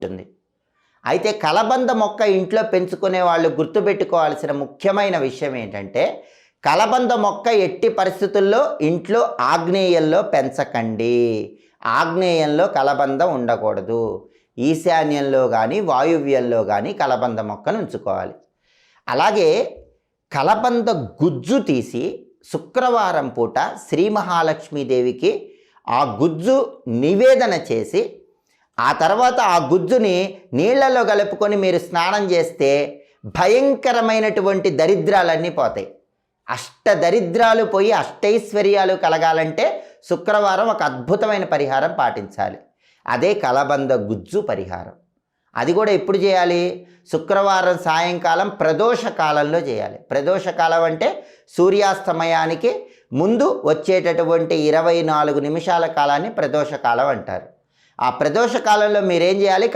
ఉంటుంది. అయితే కలబంద మొక్క ఇంట్లో పెంచుకునే వాళ్ళు గుర్తుపెట్టుకోవాల్సిన ముఖ్యమైన విషయం ఏంటంటే, కలబంద మొక్క ఎట్టి పరిస్థితుల్లో ఇంట్లో ఆగ్నేయంలో పెంచకండి. ఆగ్నేయంలో కలబంద ఉండకూడదు. ఈశాన్యంలో కానీ వాయువ్యంలో కానీ కలబంద మొక్కను ఉంచుకోవాలి. అలాగే కలబంద గుజ్జు తీసి శుక్రవారం పూట శ్రీ మహాలక్ష్మీదేవికి ఆ గుజ్జు నివేదన చేసి ఆ తర్వాత ఆ గుజ్జుని నీళ్లలో కలుపుకొని మీరు స్నానం చేస్తే భయంకరమైనటువంటి దరిద్రాలన్నీ పోతాయి. అష్టదరిద్రాలు పోయి అష్టైశ్వర్యాలు కలగాలంటే శుక్రవారం ఒక అద్భుతమైన పరిహారం పాటించాలి. అదే కలబంద గుజ్జు పరిహారం. అది కూడా ఎప్పుడు చేయాలి? శుక్రవారం సాయంకాలం ప్రదోష కాలంలో చేయాలి. ప్రదోష కాలం అంటే సూర్యాస్తమయానికి ముందు వచ్చేటటువంటి 24 నిమిషాల కాలాన్ని ప్రదోష కాలం అంటారు. ఆ ప్రదోష కాలంలో మీరేం చేయాలి?